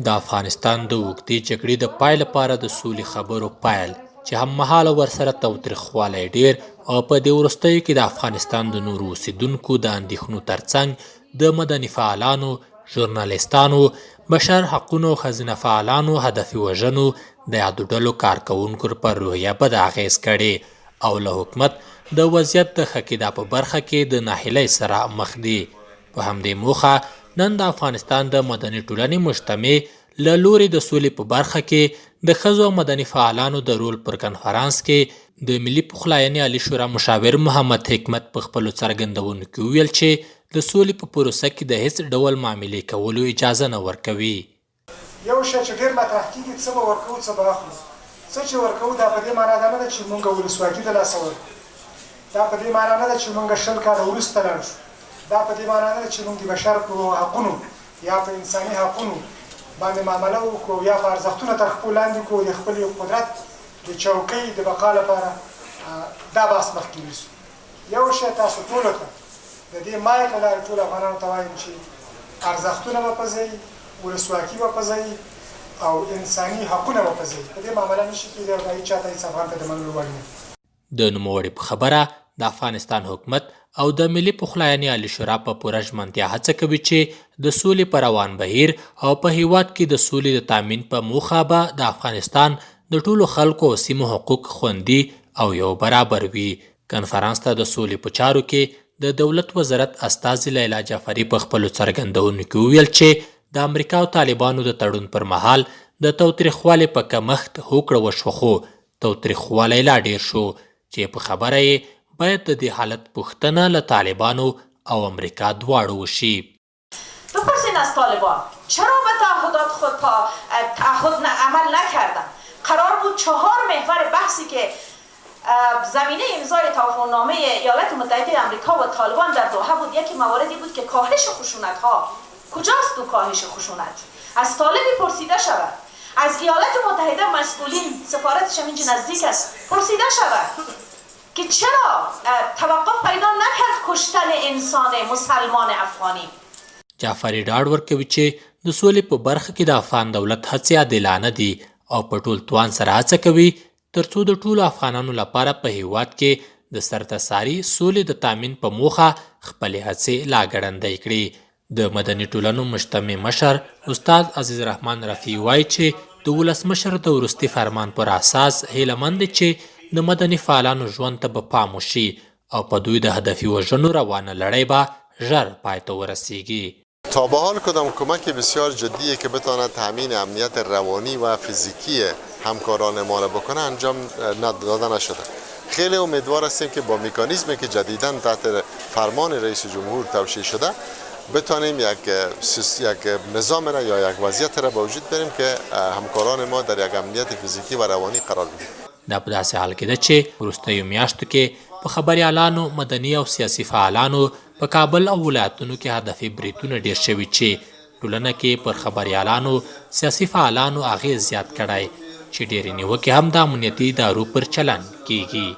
د افغانستان د اوږدې جګړې د پای لپاره د سولې خبرو پیل چې هممهاله ورسره تاوتريخوالی ډېر او په دې وروستیو کې د افغانستان د نورو اوسیدونکو د اندېښنو ترڅنګ د مدني فعالانو، ژورنالیستانو، بشر حقونو او ښځینه فعالانو هدفي وژنو د یادو ډلو کارکوونکو پر روحیه بد اغېز کړی او له حکومت د وضعیت د ښه کېدا په برخه کې د ناهیلۍ سره مخ دي. په همدې موخه نن د افغانستان د مدني ټولنې مجتمع له لوري د سولې په برخه کې د ښځو او مدني فعالانو د رول پر کنفرانس کې د ملي پخلاینې عالي شورا مشاور محمد حکمت په خپلو څرګندونو کې وویل چې د سولې په پروسه کې د هیڅ ډول معاملې کولو اجازه نه ورکوي. یو شی چې ډېر مطرح کېږي څه به ورکوو څه به اخلو. څه چې ورکوو دا په دې معنا دا نه ده چې مونږ ولسواکي د لاسه ورکړو. دا په دې معنا نه ده چې مونږ 20 کاله وروسته لاړ شو. دا په دې معنا نه ده چې مونږ د بشر په حقونو یا په انساني حقونو باندې معامله وکړو یا په ارزښتونه تر خپل لاندې کړو د خپل قدرت د چوکۍ د بقا لپاره دا بحث مخکې یوسو. یو شی تاسو ټولو ته د دې مایک له لارې ټولو افغانانو ته وایم چې ارزښتونه به په ځای، ولسواکي به په ځای او انساني حقونه به په ځای. په دې معامله نشي کېدی او دا هېڅ چا ته هېڅ افغان ته د منلو وړ نه. د نوموړي په خبره د افغانستان حکومت او د ملي پخلاینې عالي شورا په پوره ژمنتیا هڅه کوي چې د سولې په روان بهیر او په هېواد کې د سولې د تامین په موخه به د افغانستان د ټولو خلکو او سیمو حقوق خوندي او یو برابر وي. کنفرانس ته د سولې په چارو کې د دولت وزارت استازي لیلا جعفري په خپلو څرګندونو کې وویل چې د امریکا او طالبانو د تړون پر مهال د تاوتريخوالي په کمښت هوکړه وشوه، خو تاوتريخوالی لا ډېر شو چې په خبره یې باید د دې حالت پوښتنه له طالبانو او امریکا دواړو وشي. بپرسین از طالبان چرا به تعهدات خود تعهد عمل نکردن؟ قرار بود 4 محور بحثی که زمینه امضای توافقنامه ایالات متحده آمریکا و طالبان در دوحه بود، یکی مواردی بود که کاهش خشونت ها. کجاست تو کاهش خشونت؟ از طالبی پرسیده شود، از ایالات متحده مسئولین، سفارتش هم اینجا نزدیک است، پرسیده شود که چرا توقف پیدا نکرد کشتن انسان مسلمان افغانی. جعفري ډاډ ورکوي چې د سولې په برخه کې د افغان دولت هڅې عادلانه دي او په ټول توان سره هڅه کوي ترڅو د ټولو افغانانو لپاره په هېواد کې د سرتاسري سولې د تامین په موخه خپلې هڅې لا ګړندۍ کړي. د مدني ټولنو مجتمع مشر استاد عزیز رحمان رفیع وایي چې د ولسمشر د وروستي فرمان پر اساس هیله مند دی چې د مدني فعالانو ژوند ته به پام وشي او په دوی د هدفي وژنو روانه لړۍ به ژر پای ته ورسیږي. تا به حال کدام کمک بسیار جدیه که بتواند تامین امنیت روانی و فیزیکی همکاران ما را بکنه انجام داده نشده. خیلی امیدوار هستیم که با مکانیزمی که جدیداً تحت فرمان رئیس جمهور توشیح شده بتوانیم یک نظام را یا یک وضعیت را به وجود بریم که همکاران ما در یک امنیت فیزیکی و روانی قرار بدیم. دا په داسې حال کې ده چې وروستیو میاشتو کې په خبریالانو، مدني او سیاسي فعالانو په کابل او ولایتونو کې هدفي بریدونه ډېر شوي چې ټولنه کې پر خبریالانو، سیاسي فعالانو اغېز زیات کړی چې ډېرې نیوکې هم د امنیتي ادارو پر چلن کېږي.